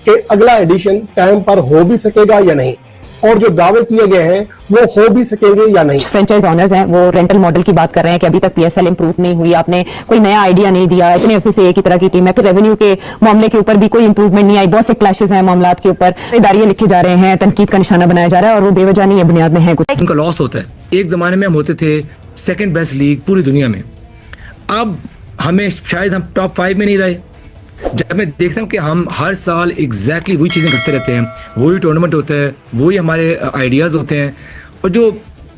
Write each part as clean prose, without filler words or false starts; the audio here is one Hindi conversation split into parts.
कि अगला एडिशन टाइम पर हो भी सकेगा या नहीं, और जो दावे किए गए हैं वो हो भी सकेंगे या नहीं। फ्रेंचाइज ओनर्स हैं वो रेंटल मॉडल की बात कर रहे हैं कि अभी तक पीएसएल इंप्रूव नहीं हुई, आपने कोई नया आइडिया नहीं दिया, इतने अरसे से एक ही तरह की टीम है, फिर रेवेन्यू के मामले के ऊपर भी कोई इंप्रूवमेंट नहीं आई, बहुत से क्लैशेस हैं मामलात के ऊपर, दायरे लिखे जा रहे हैं, तनकीद का निशाना बनाया जा रहा है और वो बेवजह नहीं है, बुनियाद में है कुछ। उनका लॉस होता है। एक जमाने में हम होते थे सेकंड बेस्ट लीग पूरी दुनिया में, अब हमें शायद हम टॉप 5 में नहीं रहे। जब मैं देखता हूँ कि हम हर साल एग्जैक्टली वही चीज़ें करते रहते हैं, वही टूर्नामेंट होता है, वही हमारे आइडियाज़ होते हैं, और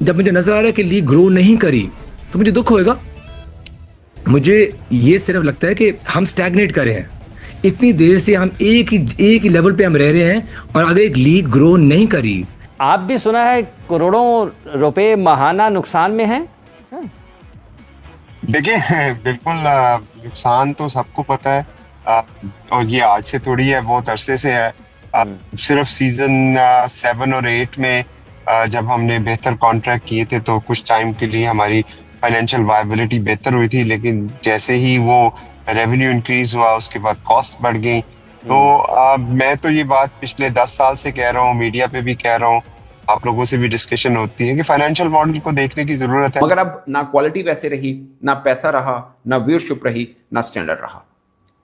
जब मुझे नज़र आ रहा है कि लीग ग्रो नहीं करी तो मुझे दुख होएगा। मुझे ये सिर्फ लगता है कि हम स्टैग्नेट कर रहे हैं, इतनी देर से हम एक ही लेवल पे हम रह रहे हैं और अगर एक लीग ग्रो नहीं करी। आप भी सुना है करोड़ों रुपए माहाना नुकसान में हैं? देखिए बिल्कुल नुकसान तो सबको पता है, और ये आज से थोड़ी है, बहुत अरसे से है। सिर्फ सीजन 7 और 8 में जब हमने बेहतर कॉन्ट्रैक्ट किए थे तो कुछ टाइम के लिए हमारी फाइनेंशियल वायबिलिटी बेहतर हुई थी, लेकिन जैसे ही वो रेवेन्यू इंक्रीज हुआ उसके बाद कॉस्ट बढ़ गई। तो मैं तो ये बात पिछले 10 साल से कह रहा हूँ, मीडिया पे भी कह रहा हूँ, आप लोगों से भी डिस्कशन होती है कि फाइनेंशियल मॉडल को देखने की जरूरत है। मगर अब ना क्वालिटी वैसे रही, ना पैसा रहा, ना व्यूअरशिप रही, ना स्टैंडर्ड रहा।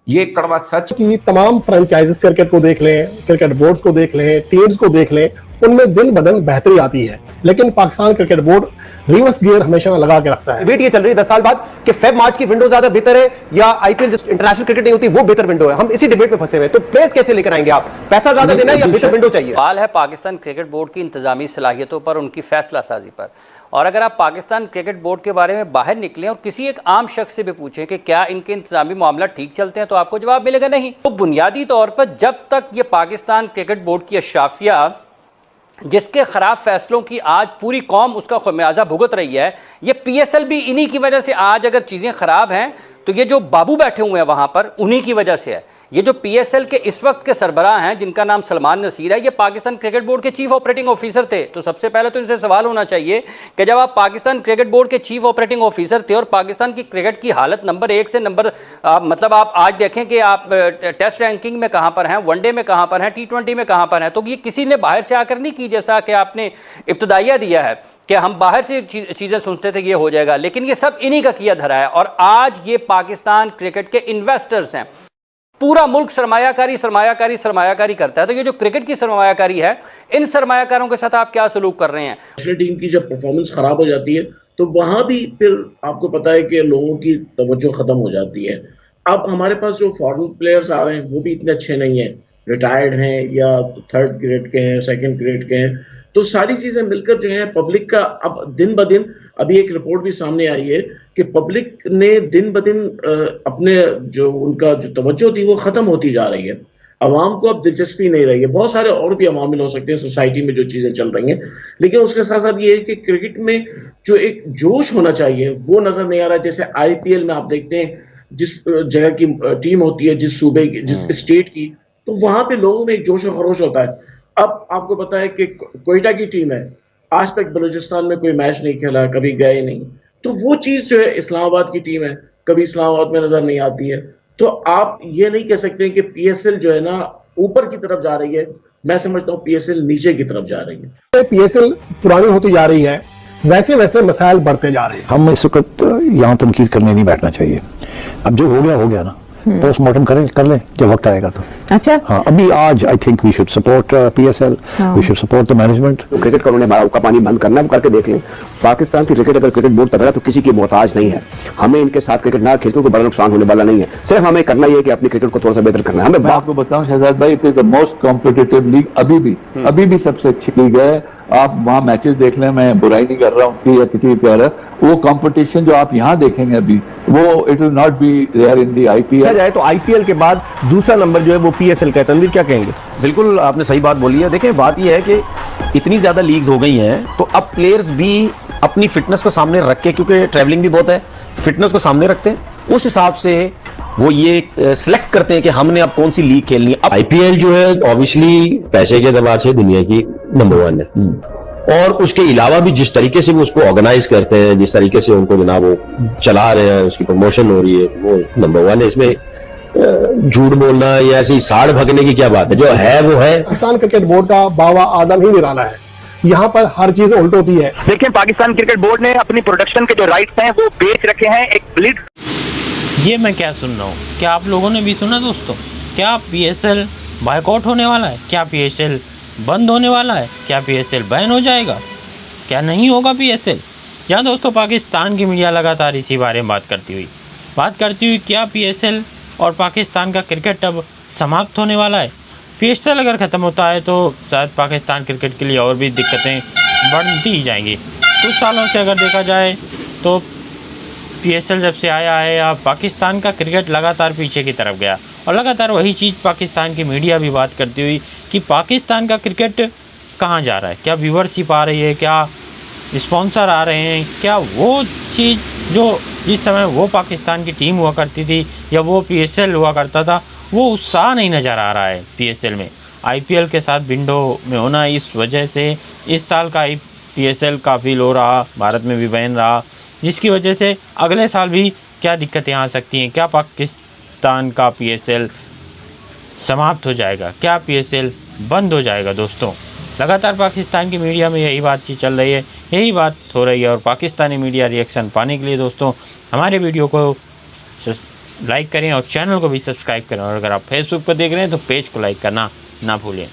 ये कड़वा सच कि तमाम फ्रेंचाइजेस क्रिकेट को देख लें, क्रिकेट बोर्ड्स को देख लें, टीम्स को देख लें, उनमें दिन ब दिन बेहतरी आती है, लेकिन Pakistan cricket board reverse gear हमेशा लगा के रखता है। डिबेट ये चल रही है 10 साल बाद कि फेब मार्च की विंडो ज्यादा बेहतर है या आईपीएल इंटरनेशनल क्रिकेट नहीं होती वो बेहतर विंडो है। हम इसी डिबेट में फंसे हुए हैं, तो प्लेयर्स कैसे लेकर आएंगे आप? पैसा ज्यादा देना है या बेहतर विंडो चाहिए? सवाल है पाकिस्तान क्रिकेट बोर्ड की इंतजामी सलाहियतों पर, उनकी फैसला साजी पर। और अगर आप पाकिस्तान क्रिकेट बोर्ड के बारे में बाहर निकलें और किसी एक आम शख्स से भी पूछें कि क्या इनके इंतजामी मामला ठीक चलते हैं, तो आपको जवाब मिलेगा नहीं। तो बुनियादी तौर पर जब तक ये पाकिस्तान क्रिकेट बोर्ड की अशराफिया, जिसके खराब फैसलों की आज पूरी कौम उसका खमियाजा भुगत रही है, ये पीएसएल भी इन्हीं की वजह से आज अगर चीज़ें खराब हैं तो ये जो बाबू बैठे हुए हैं वहाँ पर उन्हीं की वजह से है। ये जो पीएसएल के इस वक्त के सरबराह हैं जिनका नाम सलमान नसीर है, ये पाकिस्तान क्रिकेट बोर्ड के चीफ ऑपरेटिंग ऑफिसर थे। तो सबसे पहले तो इनसे सवाल होना चाहिए कि जब आप पाकिस्तान क्रिकेट बोर्ड के चीफ ऑपरेटिंग ऑफिसर थे और पाकिस्तान की क्रिकेट की हालत नंबर 1 से मतलब आप आज देखें कि आप टेस्ट रैंकिंग में कहाँ पर हैं, वनडे में कहाँ पर हैं, T20 में कहाँ पर हैं, तो ये किसी ने बाहर से आकर नहीं की, जैसा कि आपने इब्तदाइया दिया है कि हम बाहर से चीज़ें सुनते थे ये हो जाएगा, लेकिन ये सब इन्हीं का किया धरा है। और आज ये पाकिस्तान क्रिकेट के इन्वेस्टर्स हैं, पूरा मुल्क सरमायाकारी करता है। तो ये जो क्रिकेट की सरमायाकारी है, इन सरमायाकारों के साथ आप क्या सलूक कर रहे हैं? नेशनल टीम की जब परफॉर्मेंस खराब हो जाती है तो वहां भी फिर आपको पता है कि लोगों की तवज्जो खत्म हो जाती है। अब हमारे पास जो फॉरेन प्लेयर्स आ रहे हैं वो भी इतने अच्छे नहीं हैं, रिटायर्ड हैं या 3rd ग्रेड के हैं, 2nd ग्रेड के हैं, तो सारी चीजें मिलकर जो है पब्लिक का अब दिन ब दिन, अभी एक रिपोर्ट भी सामने आई है कि पब्लिक ने दिन ब दिन अपने जो उनका जो तवज्जो थी वो खत्म होती जा रही है। अवाम को अब दिलचस्पी नहीं रही है। बहुत सारे और भी अवामिल हो सकते हैं सोसाइटी में जो चीजें चल रही हैं, लेकिन उसके साथ साथ ये है कि क्रिकेट में जो एक जोश होना चाहिए वो नजर नहीं आ रहा। जैसे आईपीएल में आप देखते हैं जिस जगह की टीम होती है, जिस सूबे की, जिस स्टेट की, तो वहां पे लोगों में एक जोश और खरोश होता है। अब आपको पता है कि कोयटा की टीम है, आज तक बलूचिस्तान में कोई मैच नहीं खेला, कभी गए नहीं, तो वो चीज जो है इस्लामाबाद की टीम है, कभी इस्लामाबाद में नजर नहीं आती है। तो आप ये नहीं कह सकते कि पीएसएल जो है ना ऊपर की तरफ जा रही है, मैं समझता हूँ पीएसएल नीचे की तरफ जा रही है। पीएसएल पुरानी होती जा रही है, वैसे वैसे मसाइल बढ़ते जा रहे हैं। हम इस वक्त यहाँ तनकीद करने नहीं बैठना चाहिए। अब जो हो गया ना, पोस्टमार्टम कर लें जब वक्त आएगा तो। अच्छा, हाँ, अभी आज I think we should support PSL, we should support the management. Cricket का उन्होंने का पानी बंद करना है, वो करके देख लें। पाकिस्तान की क्रिकेट अगर क्रिकेट बोर्ड तगड़ा तो किसी की मोहताज नहीं है। हमें इनके साथ क्रिकेट ना खेल को बड़ा नुकसान होने वाला नहीं है। सिर्फ हमें करना ये है कि अपनी क्रिकेट को थोड़ा सा बेहतर करना है। मैं आपको बताऊं शहजाद भाई, it is the most competitive league अभी भी सबसे अच्छी लीग है। आप वहाँ मैचेस देख लें, मैं बुराई नहीं कर रहा हूँ कि या किसी भी प्यार, वो कंपटीशन जो आप यहाँ देखेंगे अभी वो it will not be there in the IPL. जाए तो आईपीएल के बाद दूसरा नंबर जो है वो पीएसएल का है। तनवीर क्या कहेंगे? बिल्कुल आपने सही बात बोली है। देखिए बात यह है कि इतनी ज्यादा लीग्स हो गई हैं तो अब प्लेयर्स भी अपनी फिटनेस को सामने रख के, क्योंकि ट्रैवलिंग भी बहुत है, फिटनेस को सामने रखते हैं, उस हिसाब से वो ये सिलेक्ट करते हैं कि हमने अब कौन सी लीग खेलनी है। अब आईपीएल जो है ऑब्वियसली पैसे के एतबार से दुनिया की नंबर 1 है, और उसके अलावा भी जिस तरीके से वो उसको ऑर्गेनाइज करते हैं, जिस तरीके से उनको जनाब वो चला रहे हैं, उसकी प्रमोशन हो रही है, वो नंबर 1 है। इसमें झूठ बोलना या ऐसी साड़ भगने की क्या बात है, जो है वो है। पाकिस्तान क्रिकेट बोर्ड का बावा आदम ही निराला है, यहाँ पर हर चीज उल्ट होती है। देखिए पाकिस्तान क्रिकेट बोर्ड ने अपनी प्रोडक्शन के जो राइट्स हैं वो बेच रखे हैं एक ब्लीड। ये मैं क्या सुन रहा हूँ, क्या आप लोगों ने भी सुना दोस्तों? क्या PSL बायकॉट होने वाला है? क्या PSL बंद होने वाला है? क्या PSL बैन हो जाएगा? क्या नहीं होगा PSL? या दोस्तों पाकिस्तान की मीडिया लगातार इसी बारे में बात करती हुई क्या PSL और पाकिस्तान का क्रिकेट अब समाप्त होने वाला है? PSL अगर ख़त्म होता है तो शायद पाकिस्तान क्रिकेट के लिए और भी दिक्कतें बढ़ती ही जाएंगी। कुछ सालों से अगर देखा जाए तो PSL जब से आया है अब पाकिस्तान का क्रिकेट लगातार पीछे की तरफ गया, और लगातार वही चीज़ पाकिस्तान की मीडिया भी बात करती हुई कि पाकिस्तान का क्रिकेट कहाँ जा रहा है, क्या व्यूवरशिप आ रही है, क्या स्पॉन्सर आ रहे हैं, क्या वो चीज़ जो जिस समय वो पाकिस्तान की टीम हुआ करती थी या वो PSL हुआ करता था वो उत्साह नहीं नज़र आ रहा है PSL में। IPL के साथ विंडो में होना इस वजह से इस साल का PSL काफ़ी लो रहा, भारत में भी बैन रहा, जिसकी वजह से अगले साल भी क्या दिक्कतें आ सकती हैं। क्या पाकिस्तान का PSL समाप्त हो जाएगा? क्या PSL बंद हो जाएगा? दोस्तों लगातार पाकिस्तान की मीडिया में यही बातचीत चल रही है, यही बात हो रही है, और पाकिस्तानी मीडिया रिएक्शन पाने के लिए दोस्तों हमारे वीडियो को लाइक करें और चैनल को भी सब्सक्राइब करें, और अगर आप फेसबुक पर देख रहे हैं तो पेज को लाइक करना ना भूलें।